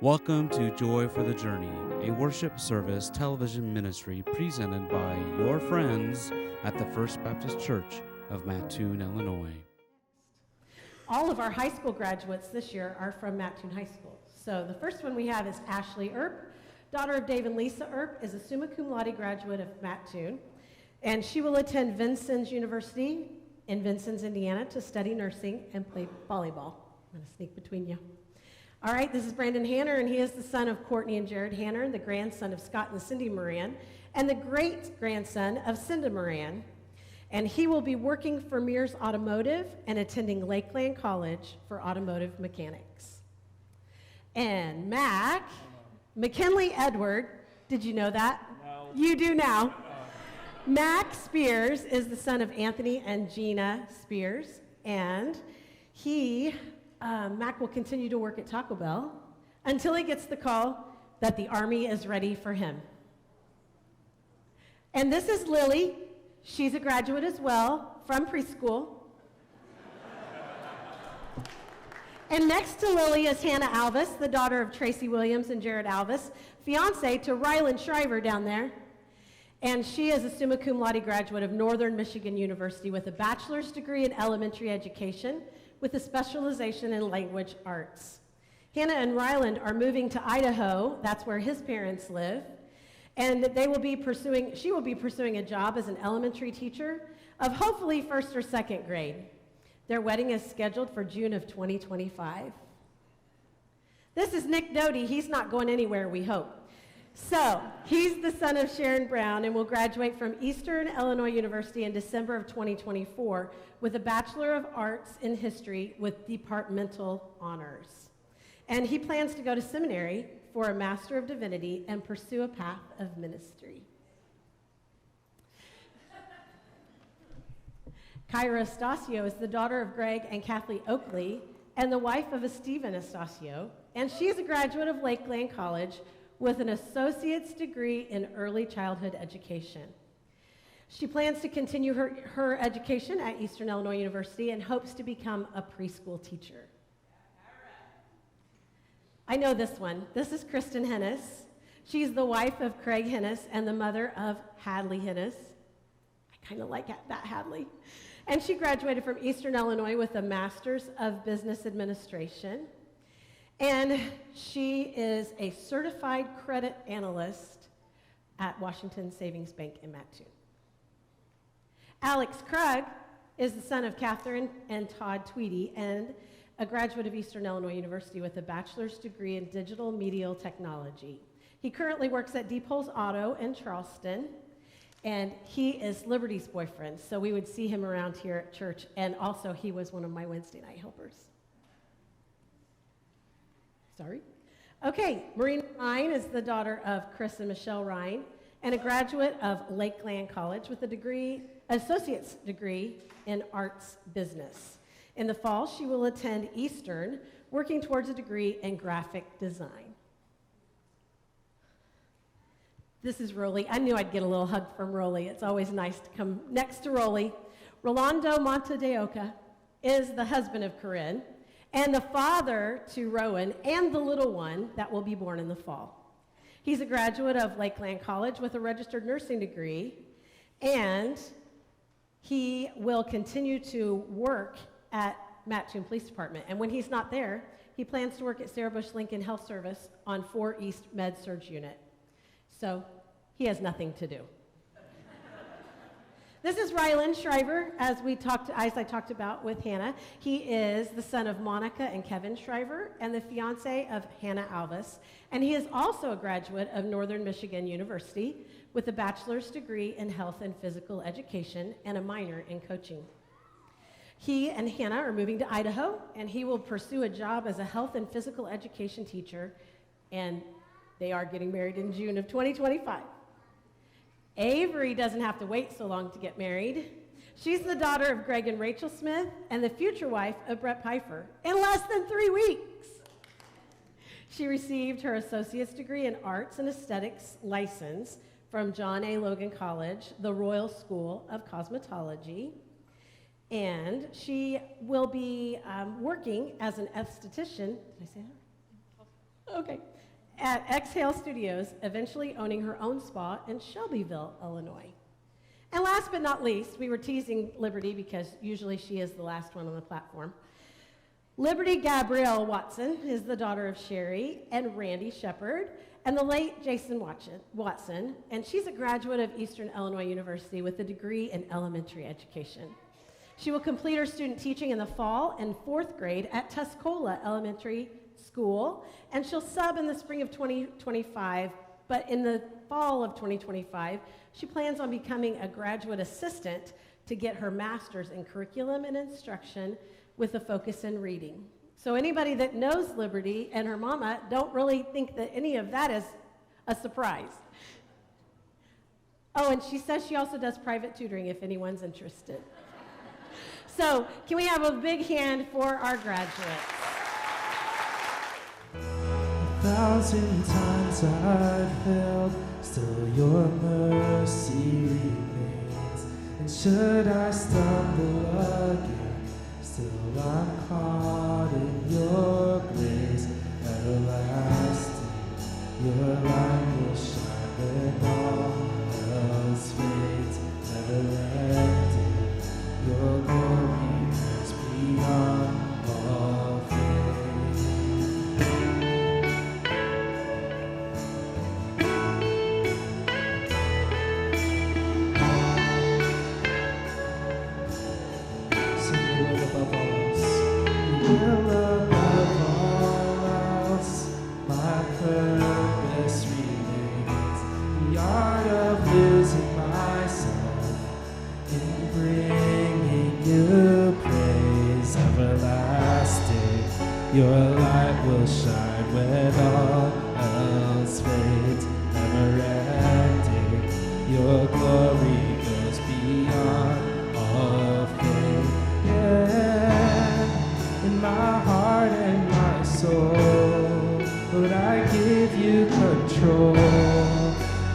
Welcome to Joy for the Journey, a worship service television ministry presented by your friends at the First Baptist Church of Mattoon, Illinois. All of our high school graduates this year are from Mattoon High School. So the first one we have is Ashley Earp, daughter of Dave and Lisa Earp, is a summa cum laude graduate of Mattoon, and she will attend Vincennes University in Vincennes, Indiana to study nursing and play volleyball. I'm going to sneak between you. All right, this is Brandon Hanner, and he is the son of Courtney and Jared Hanner, the grandson of Scott and Cindy Moran, and the great-grandson of Cinda Moran. And he will be working for Mears Automotive and attending Lakeland College for automotive mechanics. And Mac, McKinley Edward, did you know that? No. You do now. Mac Spears is the son of Anthony and Gina Spears, and Mac will continue to work at Taco Bell until he gets the call that the Army is ready for him. And this is Lily. She's a graduate as well from preschool. And next to Lily is Hannah Alvis, the daughter of Tracy Williams and Jared Alvis, fiance to Ryland Shriver down there. And she is a summa cum laude graduate of Northern Michigan University with a bachelor's degree in elementary education with a specialization in language arts. Hannah and Ryland are moving to Idaho. That's where his parents live. And she will be pursuing a job as an elementary teacher of hopefully first or second grade. Their wedding is scheduled for June of 2025. This is Nick Doty. He's not going anywhere, we hope. So, he's the son of Sharon Brown and will graduate from Eastern Illinois University in December of 2024 with a Bachelor of Arts in History with departmental honors. And he plans to go to seminary for a Master of Divinity and pursue a path of ministry. Kyra Estacio is the daughter of Greg and Kathleen Oakley and the wife of Stephen Estacio, and she is a graduate of Lakeland College with an associate's degree in early childhood education. She plans to continue her education at Eastern Illinois University and hopes to become a preschool teacher. I know this one. This is Kristen Hennis. She's the wife of Craig Hennis and the mother of Hadley Hennis. I kind of like that Hadley. And she graduated from Eastern Illinois with a Master's of Business Administration. And she is a certified credit analyst at Washington Savings Bank in Mattoon. Alex Krug is the son of Catherine and Todd Tweedy and a graduate of Eastern Illinois University with a bachelor's degree in digital medial technology. He currently works at Deepholz Auto in Charleston, and he is Liberty's boyfriend, so we would see him around here at church, and also he was one of my Wednesday night helpers. Sorry. Okay, Marina Ryan is the daughter of Chris and Michelle Ryan and a graduate of Lakeland College with associate's degree in arts business. In the fall, she will attend Eastern, working towards a degree in graphic design. This is Rolly. I knew I'd get a little hug from Rolly. It's always nice to come next to Rolly. Rolando Monte de Oca is the husband of Corinne and the father to Rowan and the little one that will be born in the fall. He's a graduate of Lakeland College with a registered nursing degree, and he will continue to work at Mattoon Police Department. And when he's not there, he plans to work at Sarah Bush Lincoln Health Service on 4 East Med Surg Unit. So he has nothing to do. This is Ryland Shriver, as I talked about with Hannah. He is the son of Monica and Kevin Shriver and the fiance of Hannah Alvis. And he is also a graduate of Northern Michigan University with a bachelor's degree in health and physical education and a minor in coaching. He and Hannah are moving to Idaho, and he will pursue a job as a health and physical education teacher, and they are getting married in June of 2025. Avery doesn't have to wait so long to get married. She's the daughter of Greg and Rachel Smith and the future wife of Brett Pfeiffer in less than 3 weeks. She received her associate's degree in arts and aesthetics license from John A. Logan College, the Royal School of Cosmetology. And she will be working as an esthetician. Did I say that? Okay. At Exhale Studios, eventually owning her own spa in Shelbyville, Illinois. And last but not least, we were teasing Liberty because usually she is the last one on the platform. Liberty Gabrielle Watson is the daughter of Sherry and Randy Shepard and the late Jason Watson, and she's a graduate of Eastern Illinois University with a degree in elementary education. She will complete her student teaching in the fall and 4th grade at Tuscola Elementary School, and she'll sub in the spring of 2025, but in the fall of 2025, she plans on becoming a graduate assistant to get her master's in curriculum and instruction with a focus in reading. So anybody that knows Liberty and her mama don't really think that any of that is a surprise. Oh, and she says she also does private tutoring if anyone's interested. So can we have a big hand for our graduates? 1,000 times I've failed, still your mercy remains. And should I stumble again, still I'm caught in your grace. Everlasting, your light will shine when all else fades. Never ending, your glory is beyond all faith. Your light will shine when all else fades, never ending. Your glory goes beyond all faith. Yeah, in my heart and my soul, Lord, I give you control.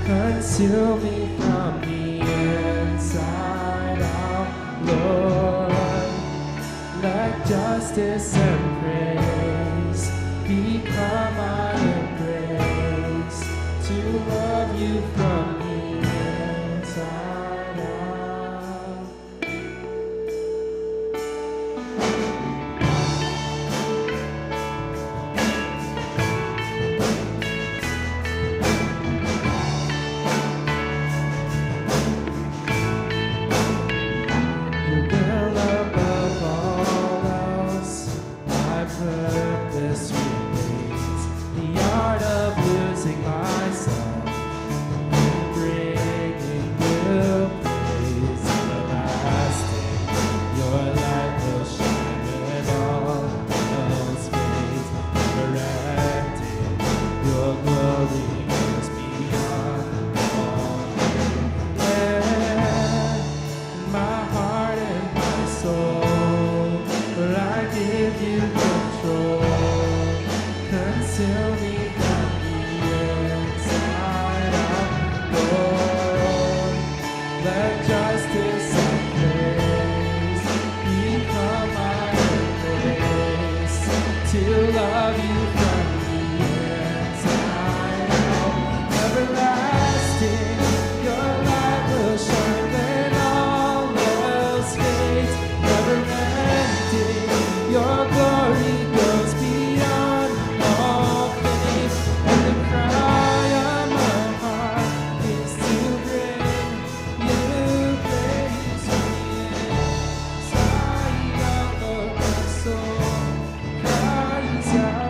Conceal me from the inside out, Lord. Let justice and praise become my embrace, to love you from the inside out. You will above all else, my purpose remains. The art of losing myself, bringing you praise. Everlasting, your light will shine when all else fades. Never ending, your glory goes beyond all. Yeah, my heart and my soul, but I give you control. Conceal me from the inside out, Lord. Let justice and praise become my embrace, to love you from the inside out. Everlasting, your light will shine when all else fades. Never ending, your glory goes beyond all faith. And the cry of my heart is to bring you praise from the inside out, Lord. My soul cries out.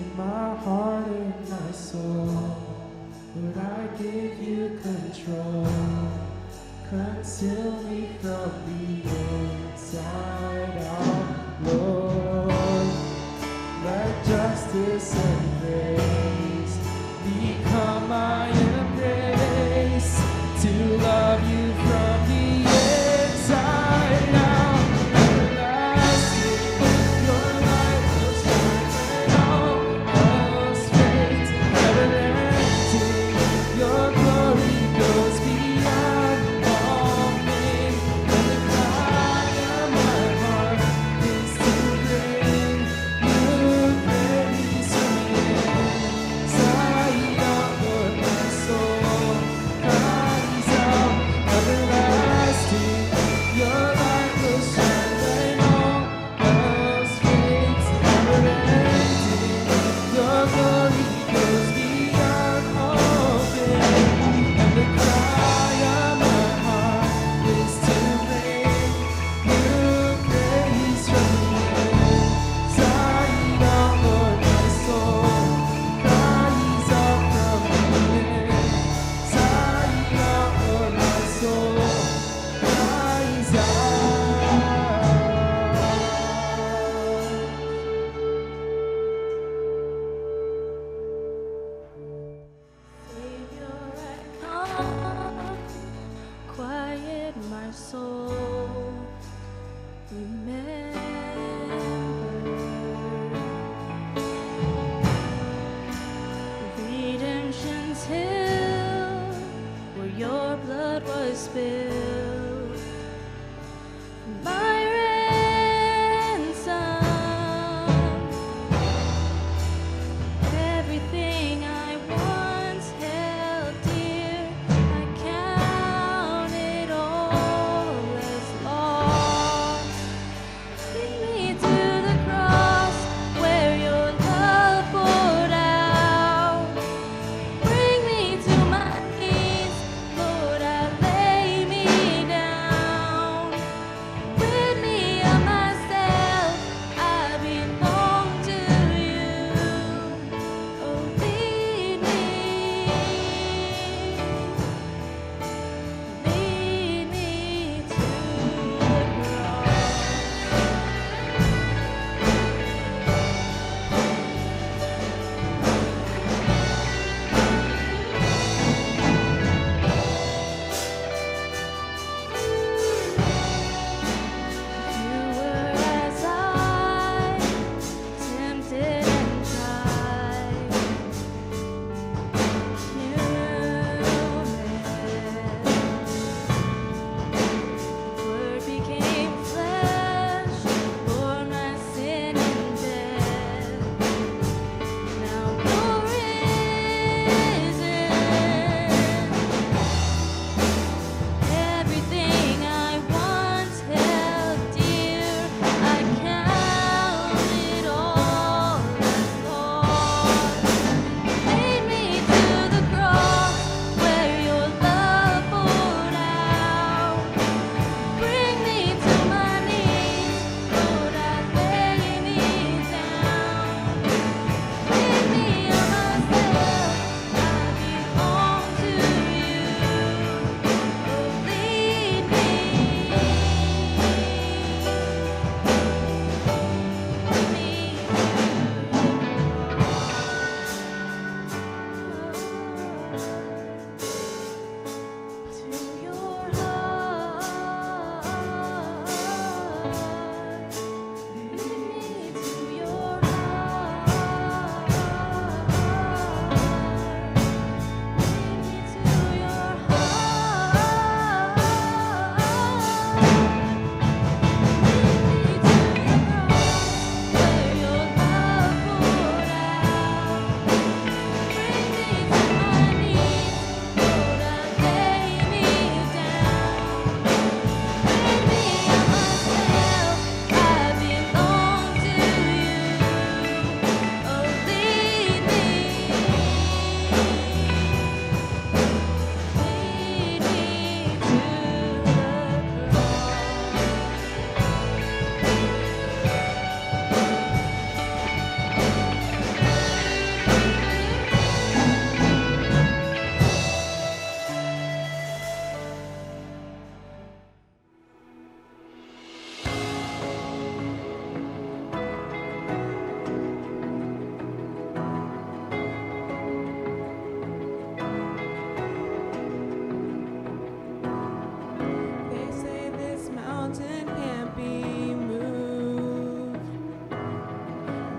In my heart and my soul, Lord, I give you control. Conceal me from the inside out, Lord. Let justice and grace become my embrace, to love you from the inside out. Everlasting, your light will shine when all else fades. Never ending, your glory goes beyond all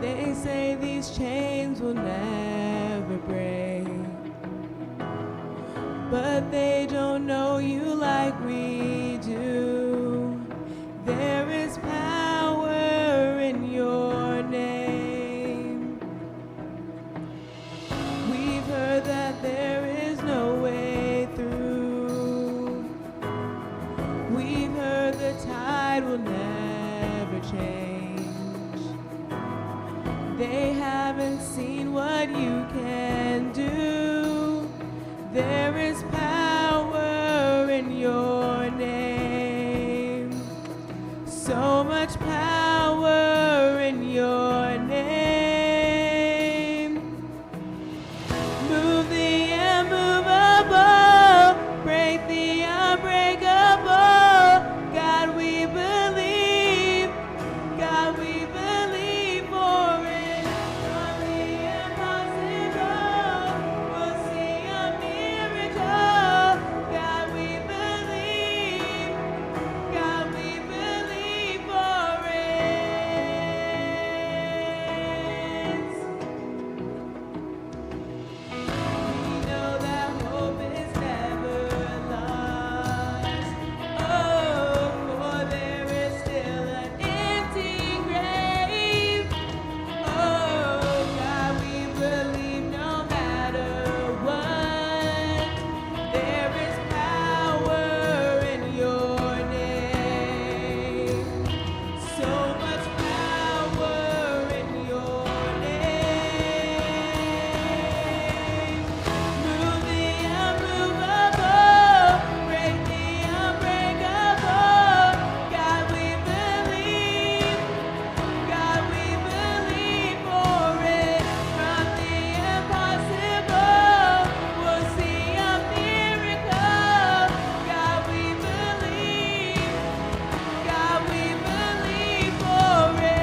They say these chains will never break, but they don't know you like we do. There is power in your name. We've heard that there is no way through. We've heard the tide will never change. They haven't seen what you can do. There is power in your name. So much power in your name. Move the immovable, break the unbreakable. God, we believe. God, we believe for it. From the impossible, we'll see a miracle. God, we believe. God, we believe for it. We know that hope is never lost. Oh, for there is still an empty grave. Oh, God, we believe no matter what. There is power in your name. So much power in your name. Move the unmovable, break the unbreakable. God, we believe. God, we believe for it. From the impossible, we'll see a miracle. God, we believe. God, we believe for it.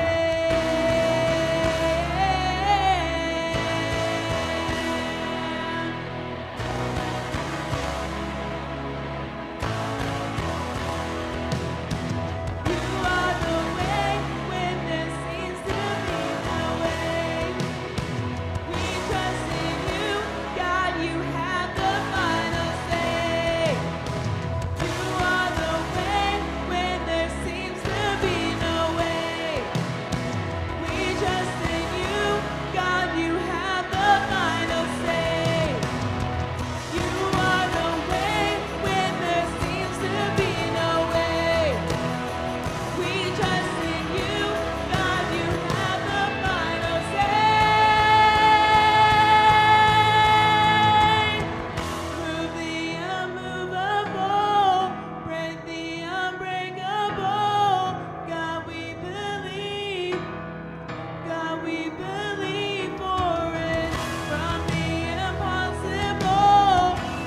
You are the way when there seems to be no way. We trust in you, God, you have the final say. You are the way when there seems to be no way. We trust in you, God, you have the final say. You are the way when there seems to be no way. We trust in you, God, you have the final say. Move the unmovable, break the unbreakable. God, we believe. God, we believe for it. From the impossible,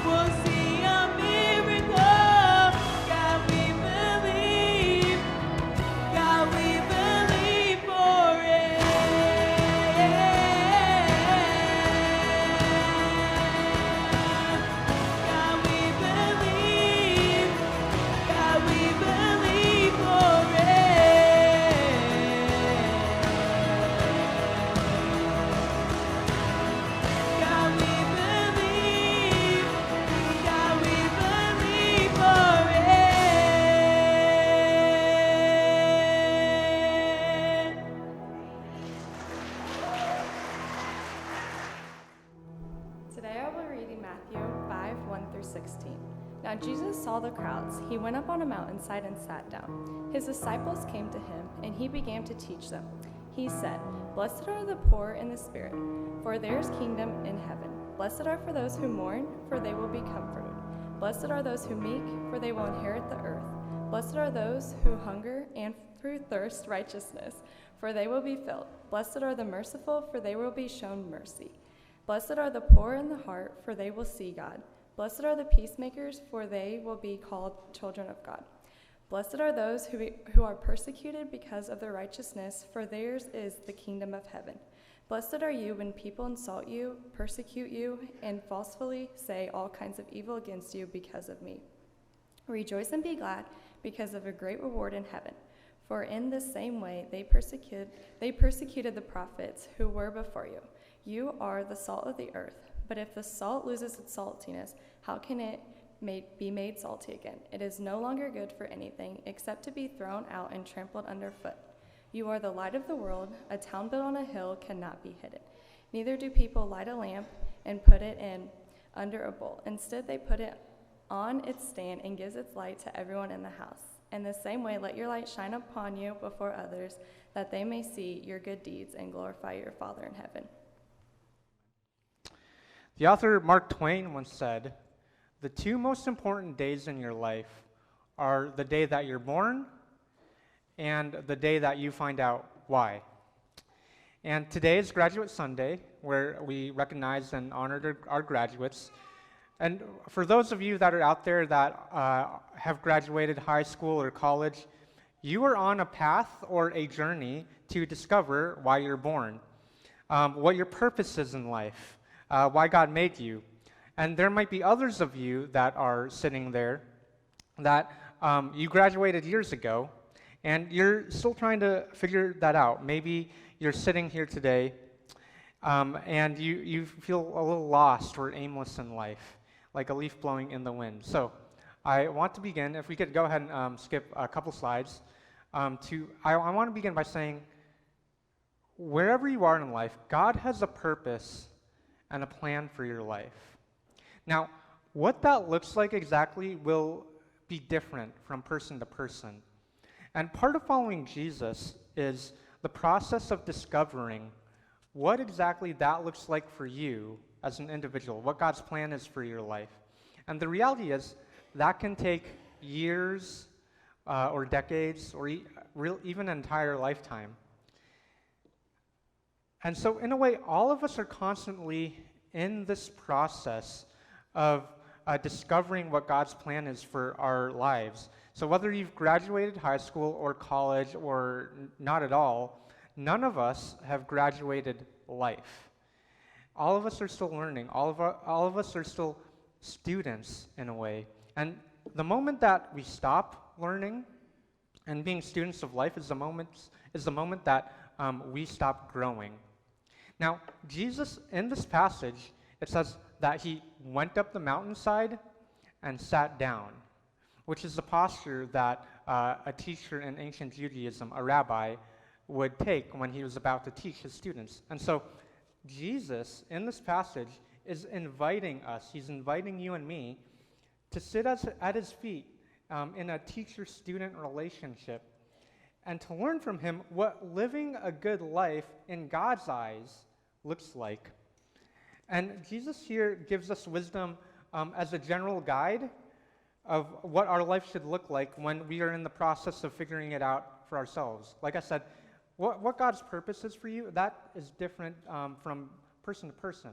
we'll see a miracle. God, we believe. God, we believe for it. God, we believe. God, we believe for it. God, we believe. God, we believe for it. Today I will be reading Matthew 5:1-16. Now Jesus saw the crowds. He went up on a mountainside and sat down. His disciples came to him, and he began to teach them. He said, "Blessed are the poor in the spirit, for theirs kingdom in heaven. Blessed are for those who mourn, for they will be comforted. Blessed are those who meek, for they will inherit the earth. Blessed are those who hunger and through thirst righteousness, for they will be filled. Blessed are the merciful, for they will be shown mercy. Blessed are the poor in the heart, for they will see God. Blessed are the peacemakers, for they will be called children of God. Blessed are those who are persecuted because of their righteousness, for theirs is the kingdom of heaven. Blessed are you when people insult you, persecute you, and falsely say all kinds of evil against you because of me. Rejoice and be glad, because of a great reward in heaven. For in the same way they persecuted the prophets who were before you. You are the salt of the earth, but if the salt loses its saltiness, how can it be made salty again? It is no longer good for anything except to be thrown out and trampled underfoot. You are the light of the world. A town built on a hill cannot be hidden. Neither do people light a lamp and put it in under a bowl. Instead, they put it on its stand and gives its light to everyone in the house. In the same way, let your light shine upon you before others, that they may see your good deeds and glorify your Father in heaven. The author Mark Twain once said, "The two most important days in your life are the day that you're born and the day that you find out why." And today is Graduate Sunday, where we recognize and honor our graduates. And for those of you that are out there that have graduated high school or college, you are on a path or a journey to discover why you're born, what your purpose is in life, why God made you. And there might be others of you that are sitting there that you graduated years ago, and you're still trying to figure that out. Maybe you're sitting here today, and you feel a little lost or aimless in life, like a leaf blowing in the wind. So I want to begin, if we could go ahead and skip a couple slides. I want to begin by saying, wherever you are in life, God has a purpose and a plan for your life. Now, what that looks like exactly will be different from person to person. And part of following Jesus is the process of discovering what exactly that looks like for you as an individual, what God's plan is for your life. And the reality is that can take years or decades or even an entire lifetime. And so in a way, all of us are constantly in this process of discovering what God's plan is for our lives. So whether you've graduated high school or college or not at all, none of us have graduated life. All of us are still learning. All of us are still students in a way. And the moment that we stop learning and being students of life is the moment that we stop growing. Now, Jesus, in this passage, it says that he went up the mountainside and sat down, which is the posture that a teacher in ancient Judaism, a rabbi, would take when he was about to teach his students. And so Jesus, in this passage, is inviting us, he's inviting you and me to sit at his feet in a teacher-student relationship and to learn from him what living a good life in God's eyes looks like. And Jesus here gives us wisdom as a general guide of what our life should look like when we are in the process of figuring it out for ourselves. Like I said, what God's purpose is for you, that is different from person to person.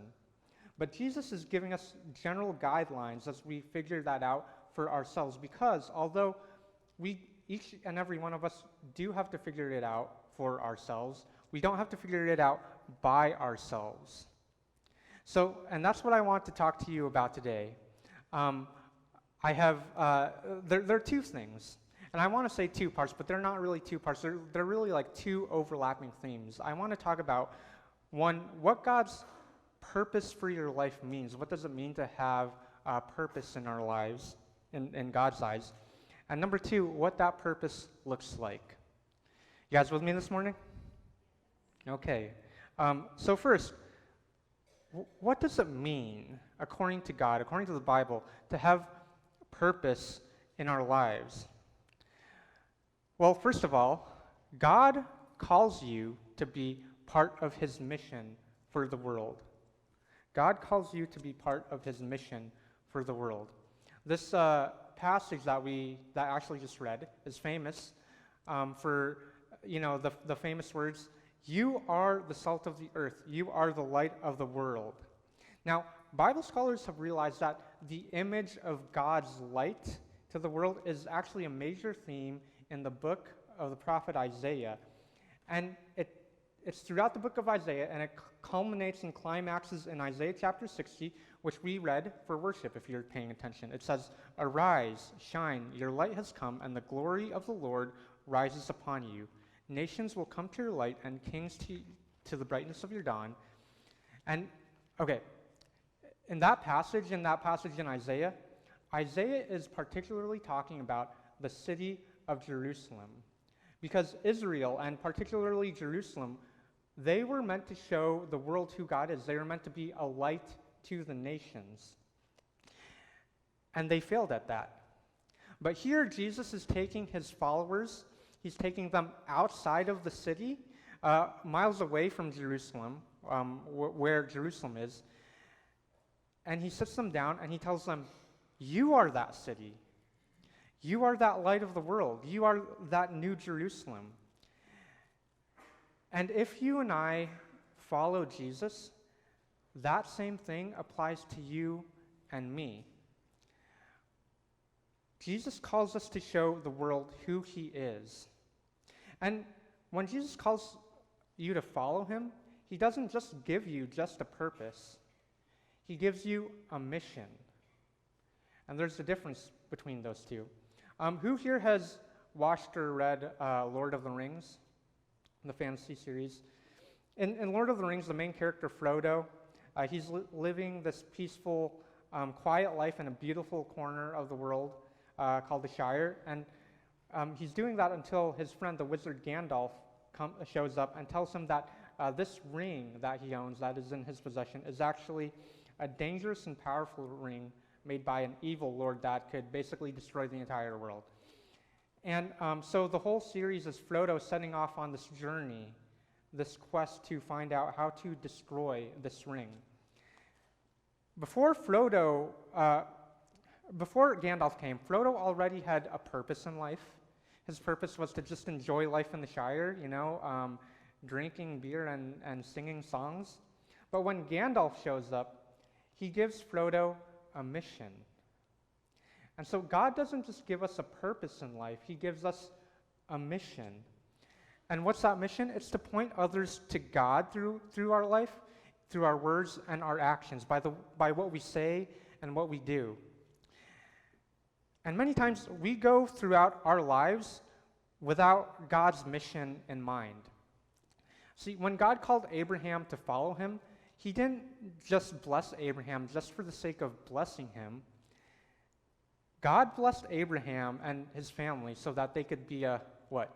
But Jesus is giving us general guidelines as we figure that out for ourselves, because although each and every one of us do have to figure it out for ourselves, we don't have to figure it out by ourselves. So, and that's what I want to talk to you about today. There are two things. And I want to say two parts, but they're not really two parts. They're really like two overlapping themes. I want to talk about, one, what God's purpose for your life means. What does it mean to have purpose in our lives, in God's eyes? And number two, what that purpose looks like. You guys with me this morning? Okay. So first, what does it mean, according to God, according to the Bible, to have purpose in our lives? Well, first of all, God calls you to be part of his mission for the world. God calls you to be part of his mission for the world. This passage that actually just read is famous for, the famous words, "You are the salt of the earth. You are the light of the world." Now, Bible scholars have realized that the image of God's light to the world is actually a major theme in the book of the prophet Isaiah. And it's throughout the book of Isaiah, and it culminates and climaxes in Isaiah chapter 60, which we read for worship, if you're paying attention. It says, "Arise, shine, your light has come, and the glory of the Lord rises upon you. Nations will come to your light, and kings to the brightness of your dawn. And, okay, in that passage in Isaiah, Isaiah is particularly talking about the city of Jerusalem. Because Israel, and particularly Jerusalem, they were meant to show the world who God is. They were meant to be a light to the nations. And they failed at that. But here, Jesus is taking his followers, he's taking them outside of the city, miles away from Jerusalem, where Jerusalem is, and he sits them down and he tells them, you are that city. You are that light of the world. You are that new Jerusalem. And if you and I follow Jesus, that same thing applies to you and me. Jesus calls us to show the world who he is. And when Jesus calls you to follow him, he doesn't just give you just a purpose. He gives you a mission. And there's a difference between those two. Who here has watched or read Lord of the Rings, the fantasy series? In Lord of the Rings, the main character, Frodo, he's living this peaceful, quiet life in a beautiful corner of the world called the Shire. And he's doing that until his friend, the wizard Gandalf, shows up and tells him that this ring that he owns, that is in his possession, is actually a dangerous and powerful ring made by an evil lord that could basically destroy the entire world. And so the whole series is Frodo setting off on this journey, this quest to find out how to destroy this ring. Before Gandalf came, Frodo already had a purpose in life. His purpose was to just enjoy life in the Shire, drinking beer and singing songs. But when Gandalf shows up, he gives Frodo a mission. And so God doesn't just give us a purpose in life, he gives us a mission. And what's that mission? It's to point others to God through our life, through our words and our actions, by what we say and what we do. And many times we go throughout our lives without God's mission in mind. See, when God called Abraham to follow him, he didn't just bless Abraham just for the sake of blessing him. God blessed Abraham and his family so that they could be a what?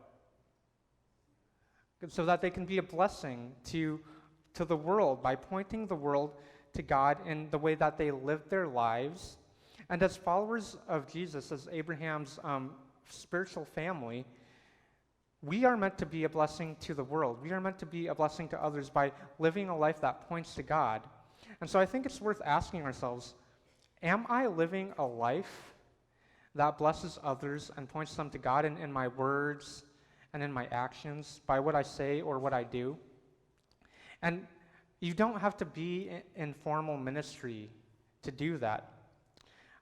So that they can be a blessing to the world by pointing the world to God in the way that they lived their lives. And as followers of Jesus, as Abraham's spiritual family, we are meant to be a blessing to the world. We are meant to be a blessing to others by living a life that points to God. And so I think it's worth asking ourselves, am I living a life that blesses others and points them to God in my words and in my actions, by what I say or what I do? And you don't have to be in formal ministry to do that.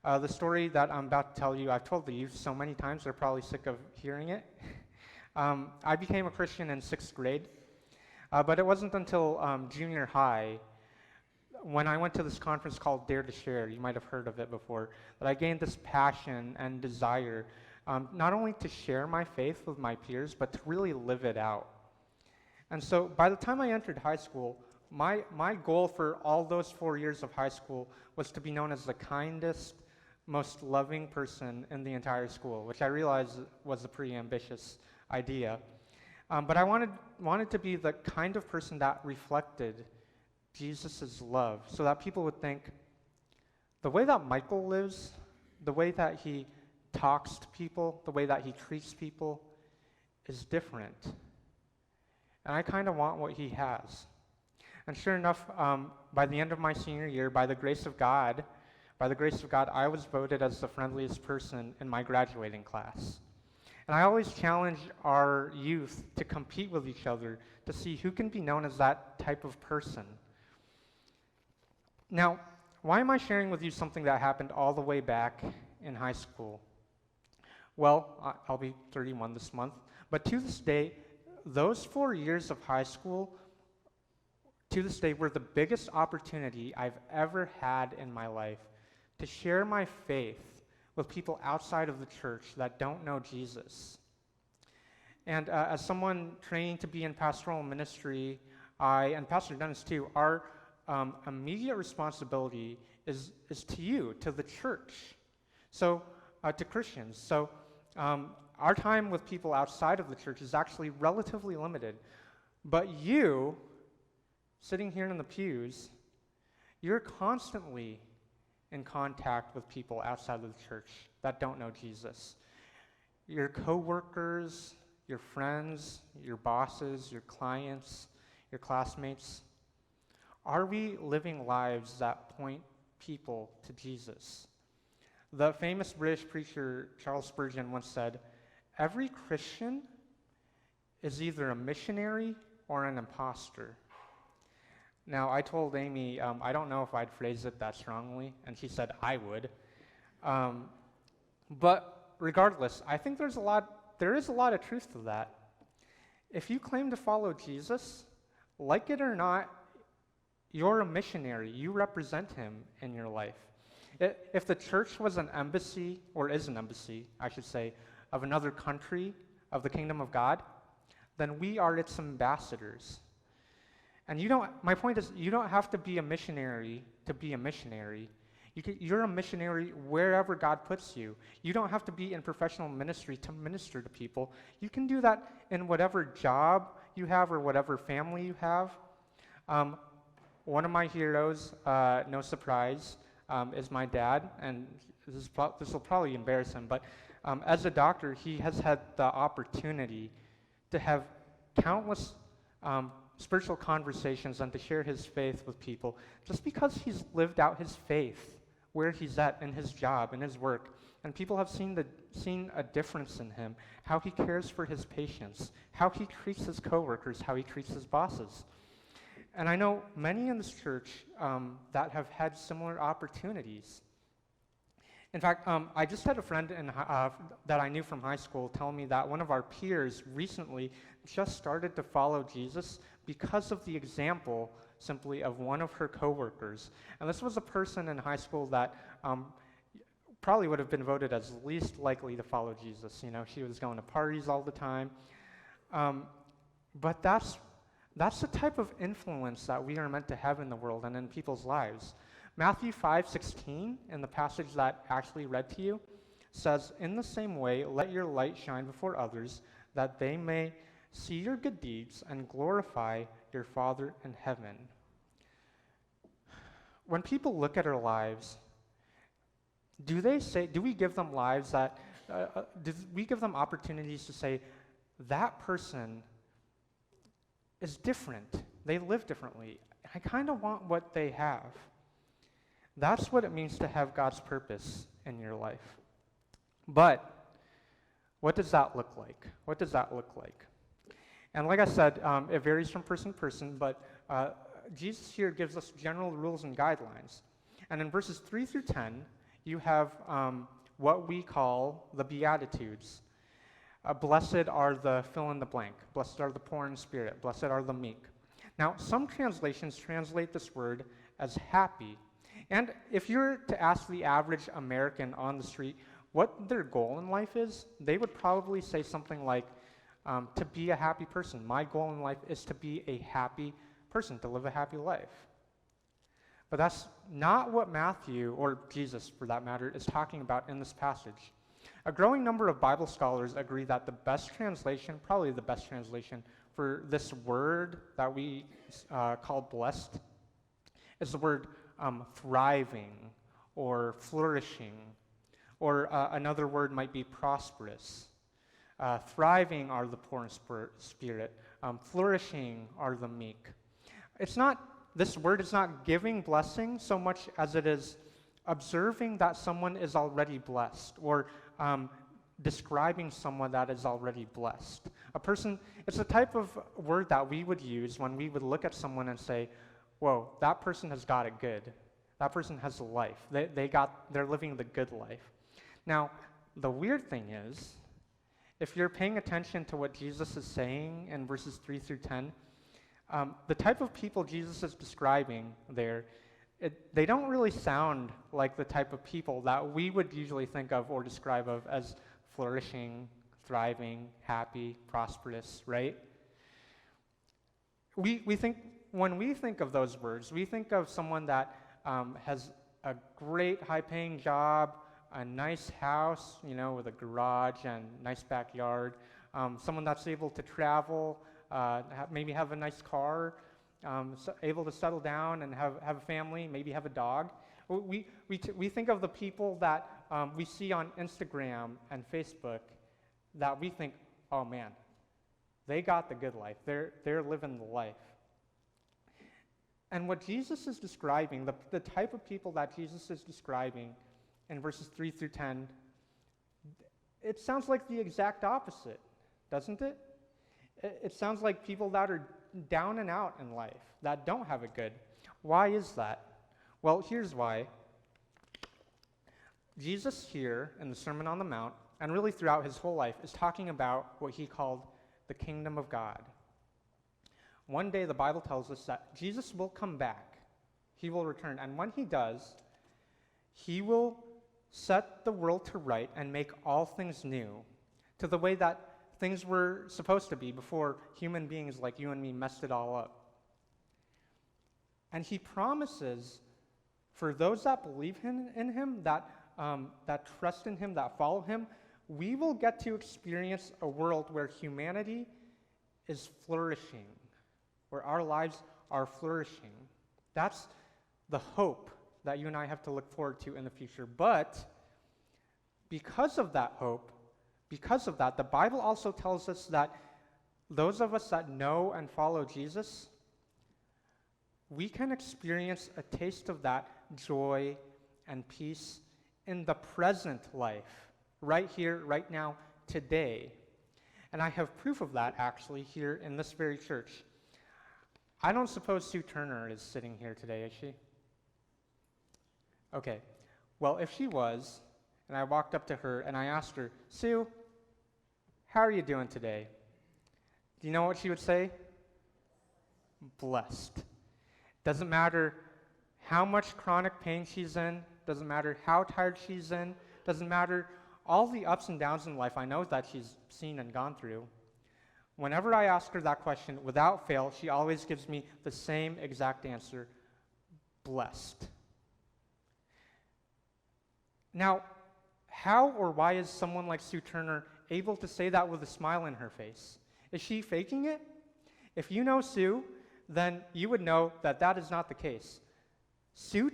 The story that I'm about to tell you, I've told the youth so many times, they're probably sick of hearing it. I became a Christian in 6th grade, but it wasn't until junior high, when I went to this conference called Dare to Share, you might have heard of it before, that I gained this passion and desire, not only to share my faith with my peers, but to really live it out. And so by the time I entered high school, my goal for all those 4 years of high school was to be known as the kindest, most loving person in the entire school, which I realized was a pretty ambitious idea. But I wanted to be the kind of person that reflected Jesus' love, so that people would think, the way that Michael lives, the way that he talks to people, the way that he treats people is different. And I kind of want what he has. And sure enough, by the end of my senior year, by the grace of God, I was voted as the friendliest person in my graduating class. And I always challenge our youth to compete with each other to see who can be known as that type of person. Now, why am I sharing with you something that happened all the way back in high school? Well, I'll be 31 this month, but to this day, those 4 years of high school, to this day, were the biggest opportunity I've ever had in my life to share my faith with people outside of the church that don't know Jesus. And as someone training to be in pastoral ministry, and Pastor Dennis too, our immediate responsibility is to you, to the church, so to Christians. So our time with people outside of the church is actually relatively limited. But you, sitting here in the pews, you're constantly in contact with people outside of the church that don't know Jesus. Your coworkers, your friends, your bosses, your clients, your classmates. Are we living lives that point people to Jesus? The famous British preacher Charles Spurgeon once said, "Every Christian is either a missionary or an imposter." Now, I told Amy, I don't know if I'd phrase it that strongly, and she said I would. But regardless, I think there is a lot of truth to that. If you claim to follow Jesus, like it or not, you're a missionary. You represent him in your life. If the church was an embassy, or is an embassy, I should say, of another country, of the kingdom of God, then we are its ambassadors. And my point is, you don't have to be a missionary to be a missionary. You're a missionary wherever God puts you. You don't have to be in professional ministry to minister to people. You can do that in whatever job you have or whatever family you have. One of my heroes, no surprise, is my dad, and this will probably embarrass him, but as a doctor, he has had the opportunity to have countless spiritual conversations and to share his faith with people just because he's lived out his faith where he's at in his job, in his work. And people have seen a difference in him, how he cares for his patients, how he treats his coworkers, how he treats his bosses. And I know many in this church that have had similar opportunities. In fact, I just had a friend that I knew from high school tell me that one of our peers recently just started to follow Jesus because of the example simply of one of her coworkers. And this was a person in high school that probably would have been voted as least likely to follow Jesus. You know, she was going to parties all the time. But that's the type of influence that we are meant to have in the world and in people's lives. Matthew 5:16, in the passage that actually read to you, says, "In the same way, let your light shine before others, that they may see your good deeds and glorify your Father in heaven." When people look at our lives, do we give them lives that, do we give them opportunities to say, that person is different, they live differently, I kind of want what they have? That's what it means to have God's purpose in your life. But what does that look like? What does that look like? And like I said, it varies from person to person, but Jesus here gives us general rules and guidelines. And in verses 3 through 10, you have what we call the Beatitudes. Blessed are the fill in the blank. Blessed are the poor in spirit. Blessed are the meek. Now, some translations translate this word as happy. And if you're to ask the average American on the street what their goal in life is, they would probably say something like, to be a happy person. My goal in life is to be a happy person, to live a happy life. But that's not what Matthew, or Jesus for that matter, is talking about in this passage. A growing number of Bible scholars agree that the best translation, probably the best translation for this word that we call blessed, is the word thriving or flourishing, or another word might be prosperous. Thriving are the poor in spirit. Flourishing are the meek. This word is not giving blessing so much as it is observing that someone is already blessed, or describing someone that is already blessed. It's a type of word that we would use when we would look at someone and say, whoa, that person has got it good. That person has a life. They're living the good life. Now, the weird thing is, if you're paying attention to what Jesus is saying in verses 3 through 10, the type of people Jesus is describing there, they don't really sound like the type of people that we would usually think of or describe of as flourishing, thriving, happy, prosperous, right? When we think of those words, we think of someone that has a great high-paying job, a nice house, with a garage and nice backyard, someone that's able to travel, maybe have a nice car, able to settle down and have a family, maybe have a dog. We think of the people that we see on Instagram and Facebook that we think, oh man, they got the good life. They're living the life. And what Jesus is describing, the type of people that Jesus is describing in verses 3 through 10, it sounds like the exact opposite, doesn't it? It sounds like people that are down and out in life, that don't have it good. Why is that? Well, here's why. Jesus here in the Sermon on the Mount, and really throughout his whole life, is talking about what he called the kingdom of God. One day the Bible tells us that Jesus will come back. He will return. And when he does, he will set the world to right and make all things new to the way that things were supposed to be before human beings like you and me messed it all up. And he promises for those that believe in him, that trust in him, that follow him, we will get to experience a world where humanity is flourishing, where our lives are flourishing. That's the hope that you and I have to look forward to in the future. But because of that hope, because of that, the Bible also tells us that those of us that know and follow Jesus, we can experience a taste of that joy and peace in the present life, right here, right now, today. And I have proof of that, actually, here in this very church. I don't suppose Sue Turner is sitting here today, is she? Okay. Well, if she was, and I walked up to her and I asked her, Sue, how are you doing today? Do you know what she would say? Blessed. Doesn't matter how much chronic pain she's in, doesn't matter how tired she's in, doesn't matter all the ups and downs in life I know that she's seen and gone through. Whenever I ask her that question, without fail, she always gives me the same exact answer: blessed. Now, how or why is someone like Sue Turner able to say that with a smile in her face? Is she faking it? If you know Sue, then you would know that that is not the case. Sue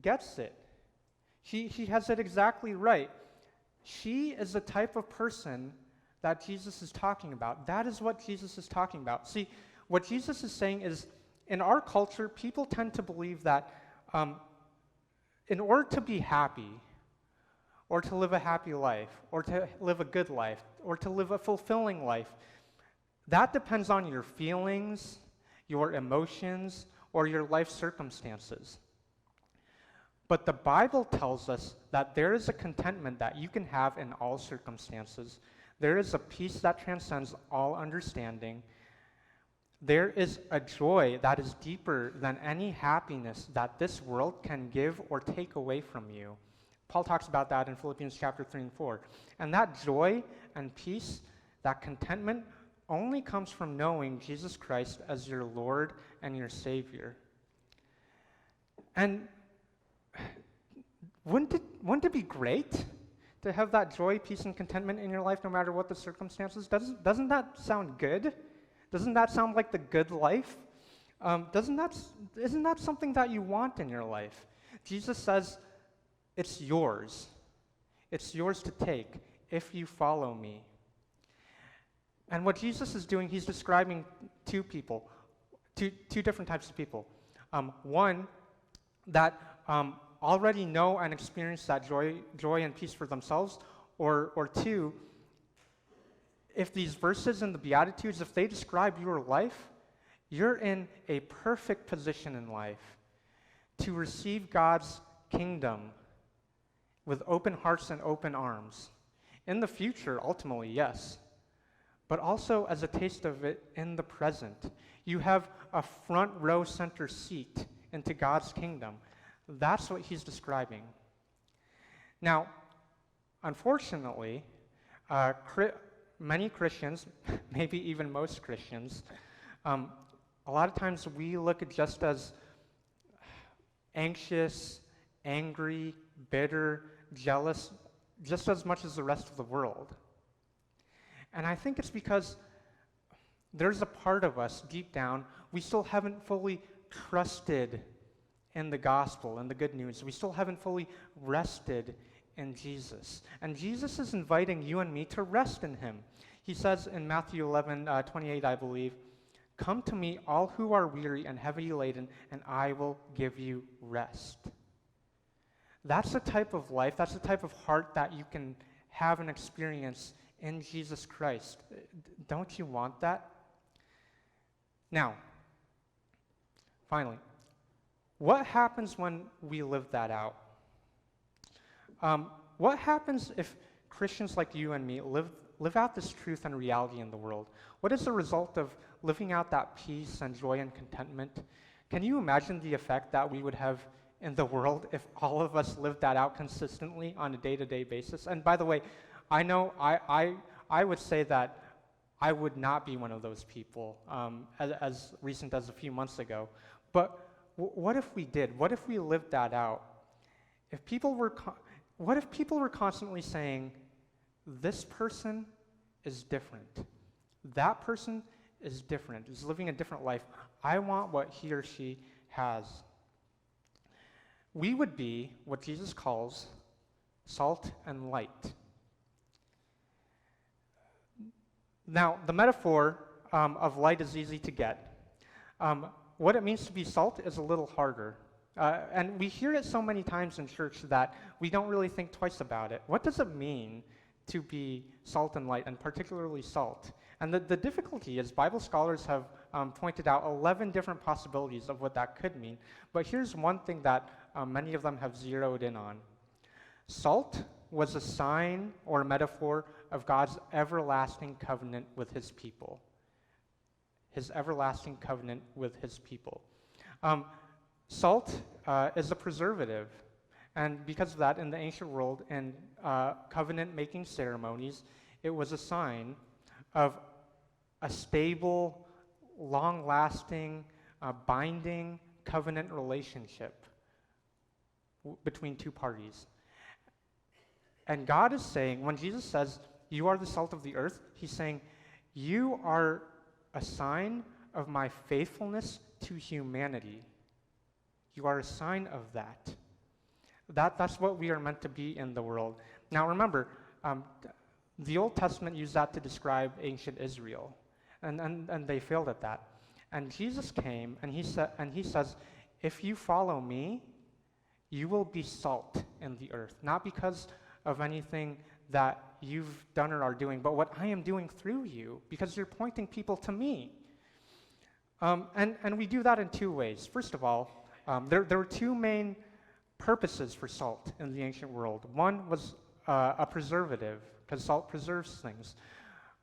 gets it. She has it exactly right. She is the type of person that Jesus is talking about. That is what Jesus is talking about. See, what Jesus is saying is, in our culture, people tend to believe that in order to be happy, or to live a happy life, or to live a good life, or to live a fulfilling life, that depends on your feelings, your emotions, or your life circumstances. But the Bible tells us that there is a contentment that you can have in all circumstances. There is a peace that transcends all understanding. There is a joy that is deeper than any happiness that this world can give or take away from you. Paul talks about that in Philippians chapter 3 and 4. And that joy and peace, that contentment, only comes from knowing Jesus Christ as your Lord and your Savior. And wouldn't it be great to have that joy, peace, and contentment in your life no matter what the circumstances? Doesn't that sound good? Doesn't that sound like the good life? Isn't that something that you want in your life? Jesus says, it's yours. It's yours to take if you follow me. And what Jesus is doing, he's describing two different types of people. One that already know and experience that joy and peace for themselves, or two, if these verses in the Beatitudes, if they describe your life, you're in a perfect position in life to receive God's kingdom with open hearts and open arms. In the future, ultimately, yes, but also as a taste of it in the present. You have a front row center seat into God's kingdom. That's what he's describing. Now, unfortunately, many Christians, maybe even most Christians, a lot of times we look at just as anxious, angry, bitter, jealous, just as much as the rest of the world. And I think it's because there's a part of us deep down, we still haven't fully trusted in the gospel and the good news. We still haven't fully rested in Jesus. And Jesus is inviting you and me to rest in him. He says in Matthew 11:28, I believe, "Come to me, all who are weary and heavy laden, and I will give you rest." That's the type of life, that's the type of heart that you can have and experience in Jesus Christ. Don't you want that? Now, finally, what happens when we live that out? What happens if Christians like you and me live out this truth and reality in the world? What is the result of living out that peace and joy and contentment? Can you imagine the effect that we would have in the world if all of us lived that out consistently on a day-to-day basis? And by the way, I know I would say that I would not be one of those people as recent as a few months ago. But what if we did? What if we lived that out? What if people were constantly saying, this person is different. That person is different, is living a different life. I want what he or she has. We would be what Jesus calls salt and light. Now, the metaphor of light is easy to get. What it means to be salt is a little harder. And we hear it so many times in church that we don't really think twice about it. What does it mean to be salt and light, and particularly salt? And the difficulty is Bible scholars have pointed out 11 different possibilities of what that could mean. But here's one thing that many of them have zeroed in on. Salt was a sign or a metaphor of God's everlasting covenant with his people. His everlasting covenant with his people. Salt is a preservative. And because of that, in the ancient world, in covenant-making ceremonies, it was a sign of a stable, long-lasting, binding covenant relationship between two parties. And God is saying, when Jesus says, you are the salt of the earth, he's saying, you are a sign of my faithfulness to humanity. You are a sign of that. That's what we are meant to be in the world. Now remember, the Old Testament used that to describe ancient Israel, and they failed at that. And Jesus came, and he says, if you follow me, you will be salt in the earth, not because of anything that you've done or are doing, but what I am doing through you, because you're pointing people to me. And we do that in two ways. First of all, there were two main purposes for salt in the ancient world. One was a preservative, because salt preserves things.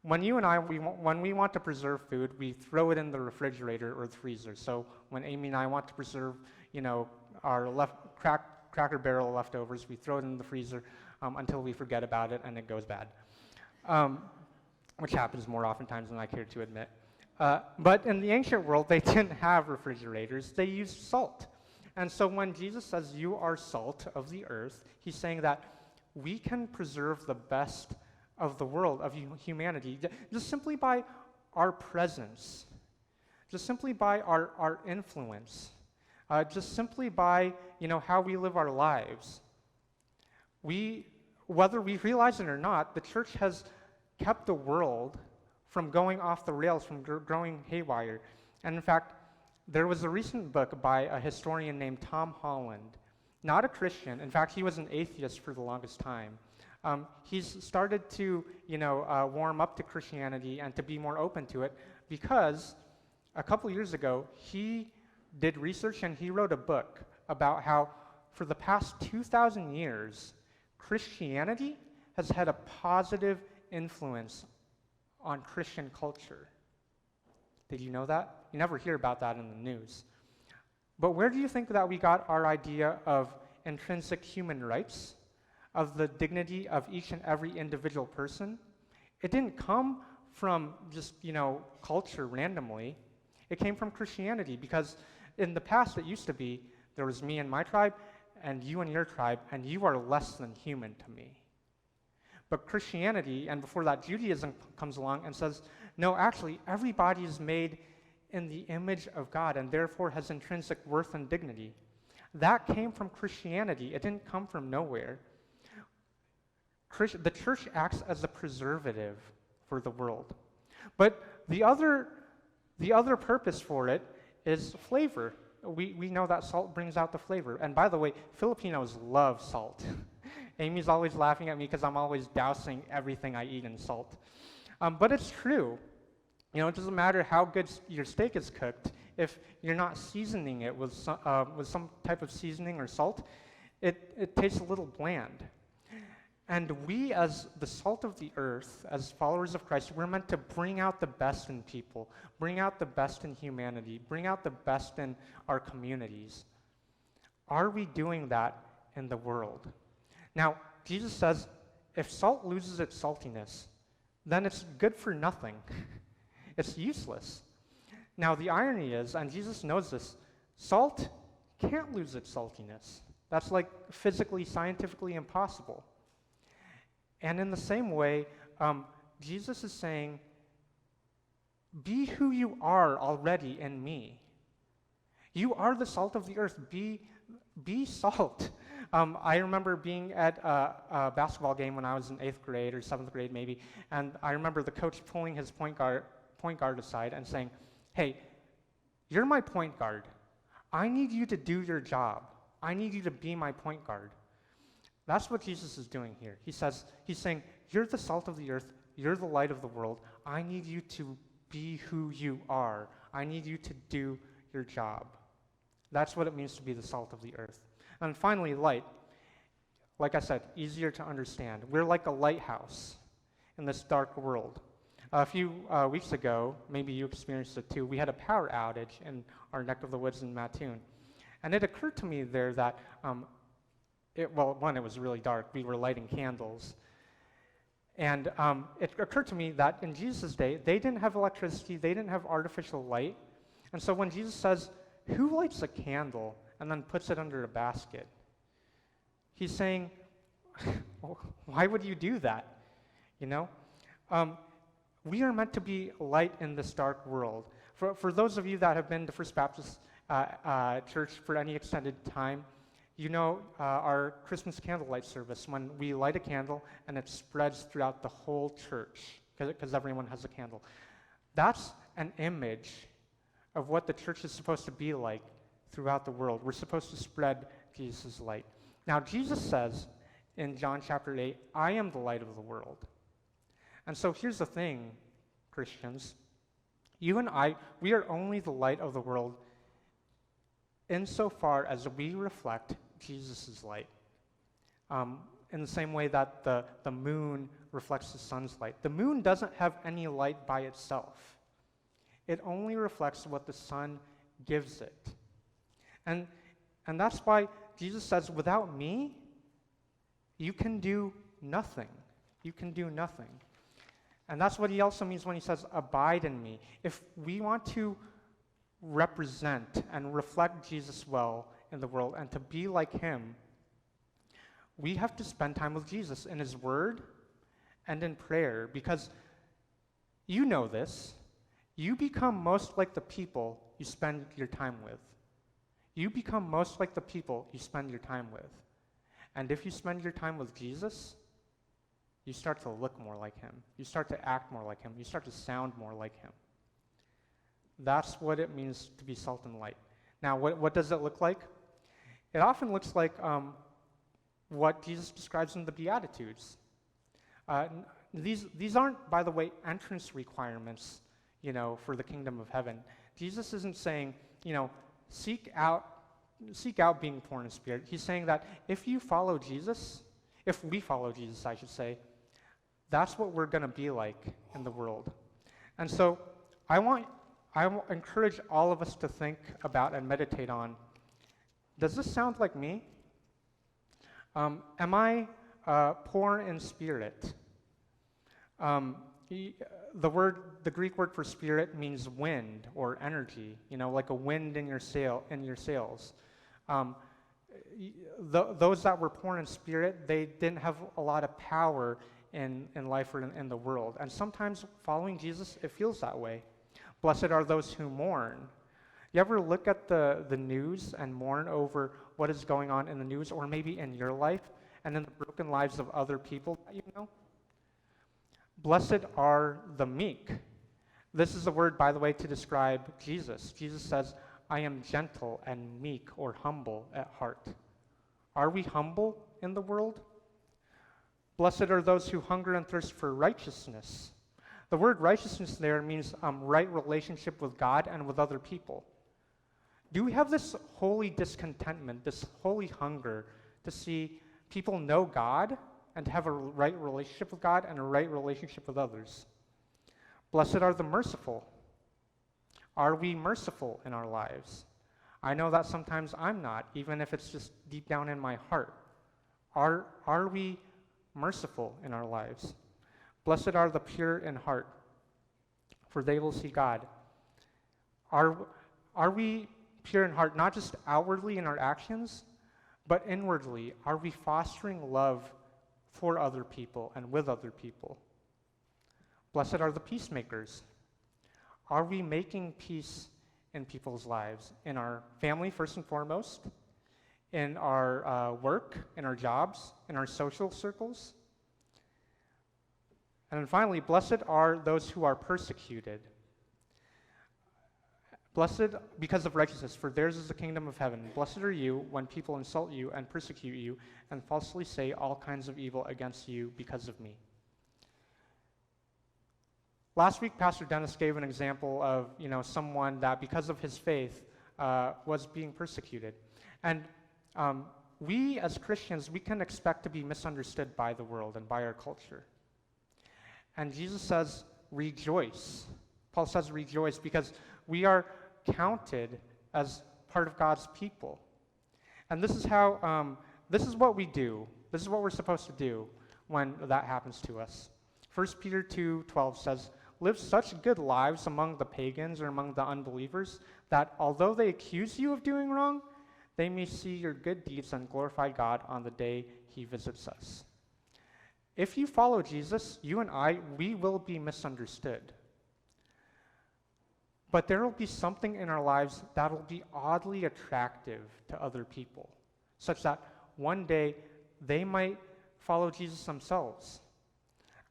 When you and I, when we want to preserve food, we throw it in the refrigerator or the freezer. So when Amy and I want to preserve, our Cracker Barrel leftovers, we throw it in the freezer until we forget about it and it goes bad, which happens more oftentimes than I care to admit. But in the ancient world, they didn't have refrigerators. They used salt. And so when Jesus says, you are salt of the earth, he's saying that we can preserve the best of the world, of humanity, just simply by our presence, just simply by our influence, just simply by, how we live our lives. Whether we realize it or not, the church has kept the world from going off the rails, from growing haywire. And in fact, there was a recent book by a historian named Tom Holland, not a Christian. In fact, he was an atheist for the longest time. He's started to, warm up to Christianity and to be more open to it because a couple years ago, he did research and he wrote a book about how for the past 2,000 years, Christianity has had a positive influence on Christian culture. Did you know that? You never hear about that in the news. But where do you think that we got our idea of intrinsic human rights, of the dignity of each and every individual person? It didn't come from just, culture randomly. It came from Christianity, because in the past it used to be there was me and my tribe, and you and your tribe, and you are less than human to me. But Christianity, and before that Judaism, comes along and says, no, actually, everybody is made in the image of God and therefore has intrinsic worth and dignity. That came from Christianity. It didn't come from nowhere. The church acts as a preservative for the world. But the other purpose for it is flavor. We know that salt brings out the flavor. And by the way, Filipinos love salt. Amy's always laughing at me because I'm always dousing everything I eat in salt. But it's true. It doesn't matter how good your steak is cooked. If you're not seasoning it with some type of seasoning or salt, it tastes a little bland. And we, as the salt of the earth, as followers of Christ, we're meant to bring out the best in people, bring out the best in humanity, bring out the best in our communities. Are we doing that in the world? Now, Jesus says, if salt loses its saltiness, then it's good for nothing. It's useless. Now, the irony is, and Jesus knows this, salt can't lose its saltiness. That's like physically, scientifically impossible. And in the same way, Jesus is saying, be who you are already in me. You are the salt of the earth. Be salt. I remember being at a basketball game when I was in 8th grade or 7th grade maybe, and I remember the coach pulling his point guard aside and saying, hey, you're my point guard. I need you to do your job. I need you to be my point guard. That's what Jesus is doing here. He's saying, you're the salt of the earth. You're the light of the world. I need you to be who you are. I need you to do your job. That's what it means to be the salt of the earth. And finally, light. Like I said, easier to understand. We're like a lighthouse in this dark world. A few weeks ago, maybe you experienced it too, we had a power outage in our neck of the woods in Mattoon. And it occurred to me there that it was really dark. We were lighting candles. And it occurred to me that in Jesus' day, they didn't have electricity, they didn't have artificial light. And so when Jesus says, who lights a candle and then puts it under a basket? He's saying, why would you do that? We are meant to be light in this dark world. For those of you that have been to First Baptist Church for any extended time, our Christmas candlelight service, when we light a candle and it spreads throughout the whole church, because everyone has a candle. That's an image of what the church is supposed to be like throughout the world. We're supposed to spread Jesus' light. Now, Jesus says in John chapter 8, I am the light of the world. And so here's the thing, Christians. You and I, we are only the light of the world insofar as we reflect Jesus' light. In the same way that the moon reflects the sun's light. The moon doesn't have any light by itself. It only reflects what the sun gives it. And that's why Jesus says, without me, you can do nothing. You can do nothing. And that's what he also means when he says, abide in me. If we want to represent and reflect Jesus well in the world and to be like him, we have to spend time with Jesus in his word and in prayer, because you know this. You become most like the people you spend your time with. You become most like the people you spend your time with. And if you spend your time with Jesus, you start to look more like him. You start to act more like him. You start to sound more like him. That's what it means to be salt and light. Now, what does it look like? It often looks like what Jesus describes in the Beatitudes. These aren't, by the way, entrance requirements, for the kingdom of heaven. Jesus isn't saying, seek out being poor in spirit. He's saying that if you follow Jesus, if we follow Jesus, I should say, that's what we're going to be like in the world. And so I encourage all of us to think about and meditate on, does this sound like me? Am I poor in spirit? the Greek word for spirit means wind or energy, like a wind in your sails. Those that were born in spirit, they didn't have a lot of power in life or in the world. And sometimes following Jesus, it feels that way. Blessed are those who mourn. You ever look at the news and mourn over what is going on in the news, or maybe in your life, and in the broken lives of other people that you know? Blessed are the meek. This is a word, by the way, to describe Jesus. Jesus says, I am gentle and meek or humble at heart. Are we humble in the world? Blessed are those who hunger and thirst for righteousness. The word righteousness there means right relationship with God and with other people. Do we have this holy discontentment, this holy hunger to see people know God and to have a right relationship with God and a right relationship with others? Blessed are the merciful. Are we merciful in our lives? I know that sometimes I'm not, even if it's just deep down in my heart. Are we merciful in our lives? Blessed are the pure in heart, for they will see God. Are we pure in heart, not just outwardly in our actions, but inwardly? Are we fostering love for other people and with other people? Blessed are the peacemakers. Are we making peace in people's lives, in our family first and foremost, in our work, in our jobs, in our social circles? And then finally, blessed are those who are persecuted. Blessed because of righteousness, for theirs is the kingdom of heaven. Blessed are you when people insult you and persecute you and falsely say all kinds of evil against you because of me. Last week, Pastor Dennis gave an example of someone that because of his faith was being persecuted. And we as Christians, we can expect to be misunderstood by the world and by our culture. And Jesus says, rejoice. Paul says rejoice because we are counted as part of God's people. And this is what we do. This is what we're supposed to do when that happens to us. 1 Peter 2:12 says, live such good lives among the pagans or among the unbelievers that although they accuse you of doing wrong, they may see your good deeds and glorify God on the day he visits us. If you follow Jesus, you and I, we will be misunderstood. But there will be something in our lives that will be oddly attractive to other people, such that one day they might follow Jesus themselves.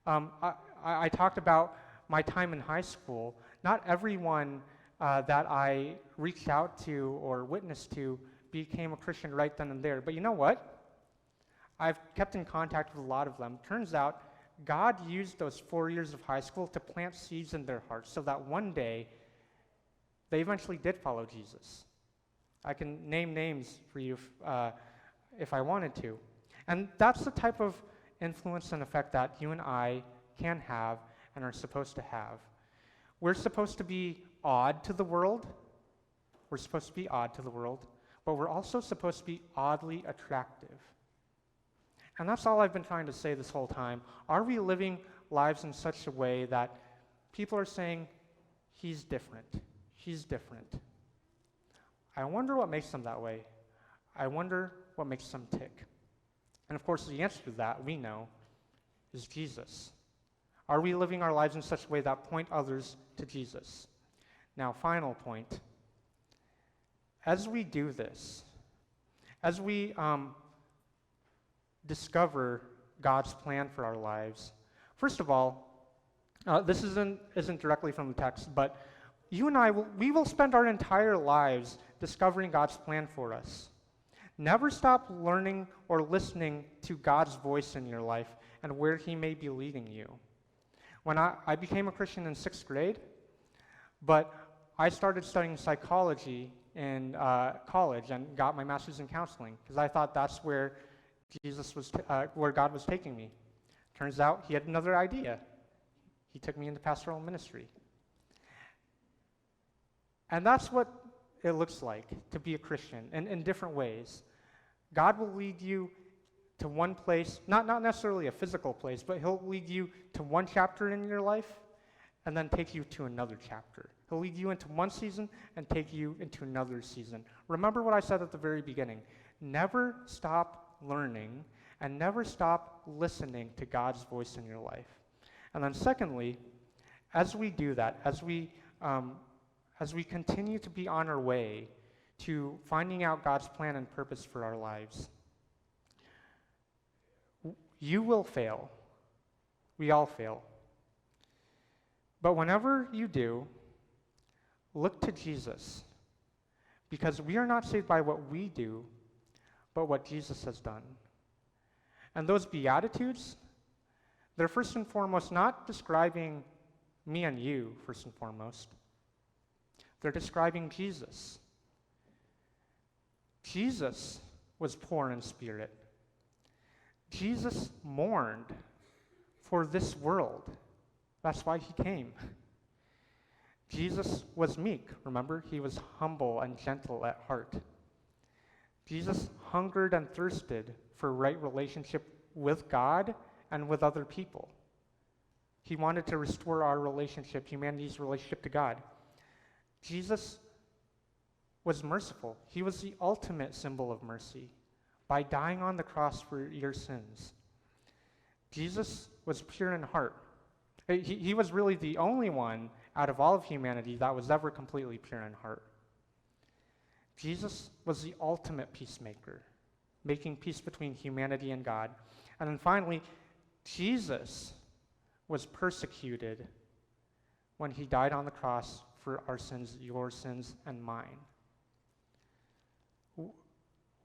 I talked about my time in high school. Not everyone that I reached out to or witnessed to became a Christian right then and there. But you know what? I've kept in contact with a lot of them. Turns out God used those 4 years of high school to plant seeds in their hearts so that one day they eventually did follow Jesus. I can name names for you if I wanted to. And that's the type of influence and effect that you and I can have and are supposed to have. We're supposed to be odd to the world. We're supposed to be odd to the world, but we're also supposed to be oddly attractive. And that's all I've been trying to say this whole time. Are we living lives in such a way that people are saying, he's different, she's different? I wonder what makes them that way. I wonder what makes them tick. And of course, the answer to that, we know, is Jesus. Are we living our lives in such a way that point others to Jesus? Now, final point. As we do this, as we discover God's plan for our lives, first of all, this isn't directly from the text, but you and I, we will spend our entire lives discovering God's plan for us. Never stop learning or listening to God's voice in your life and where he may be leading you. When I became a Christian in 6th grade, but I started studying psychology in college and got my master's in counseling because I thought that's where where God was taking me. Turns out he had another idea. He took me into pastoral ministry. And that's what it looks like to be a Christian in different ways. God will lead you to one place, not necessarily a physical place, but he'll lead you to one chapter in your life and then take you to another chapter. He'll lead you into one season and take you into another season. Remember what I said at the very beginning. Never stop learning and never stop listening to God's voice in your life. And then secondly, as we do that, as we continue to be on our way to finding out God's plan and purpose for our lives, you will fail. We all fail. But whenever you do, look to Jesus, because we are not saved by what we do, but what Jesus has done. And those Beatitudes, they're first and foremost not describing me and you, first and foremost. They're describing Jesus. Jesus was poor in spirit. Jesus mourned for this world. That's why he came. Jesus was meek, remember? He was humble and gentle at heart. Jesus hungered and thirsted for right relationship with God and with other people. He wanted to restore our relationship, humanity's relationship to God. Jesus was merciful. He was the ultimate symbol of mercy by dying on the cross for your sins. Jesus was pure in heart. He was really the only one out of all of humanity that was ever completely pure in heart. Jesus was the ultimate peacemaker, making peace between humanity and God. And then finally, Jesus was persecuted when he died on the cross for our sins, your sins, and mine.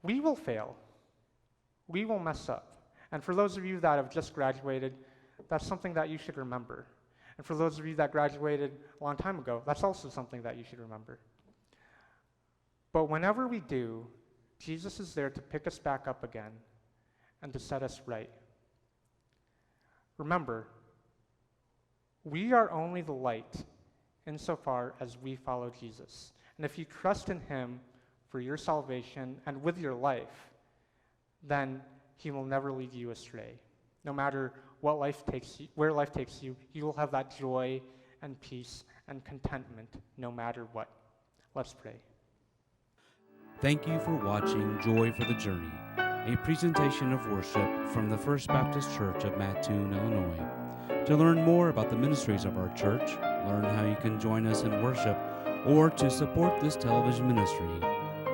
We will fail. We will mess up. And for those of you that have just graduated, that's something that you should remember. And for those of you that graduated a long time ago, that's also something that you should remember. But whenever we do, Jesus is there to pick us back up again and to set us right. Remember, we are only the light insofar as we follow Jesus. And if you trust in him for your salvation and with your life, then he will never lead you astray. No matter what life takes you, where life takes you, you will have that joy and peace and contentment no matter what. Let's pray. Thank you for watching Joy for the Journey, a presentation of worship from the First Baptist Church of Mattoon, Illinois. To learn more about the ministries of our church, learn how you can join us in worship, or to support this television ministry,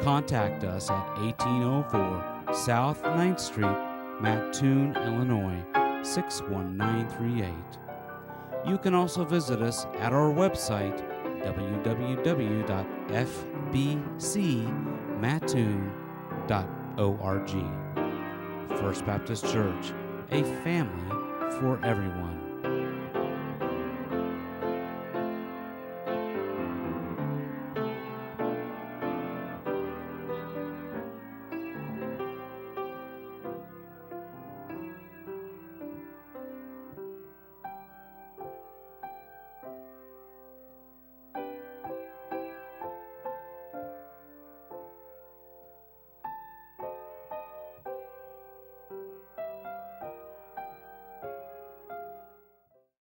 contact us at 1804 South 9th Street, Mattoon, Illinois, 61938. You can also visit us at our website, www.fbcmattoon.org. First Baptist Church, a family for everyone.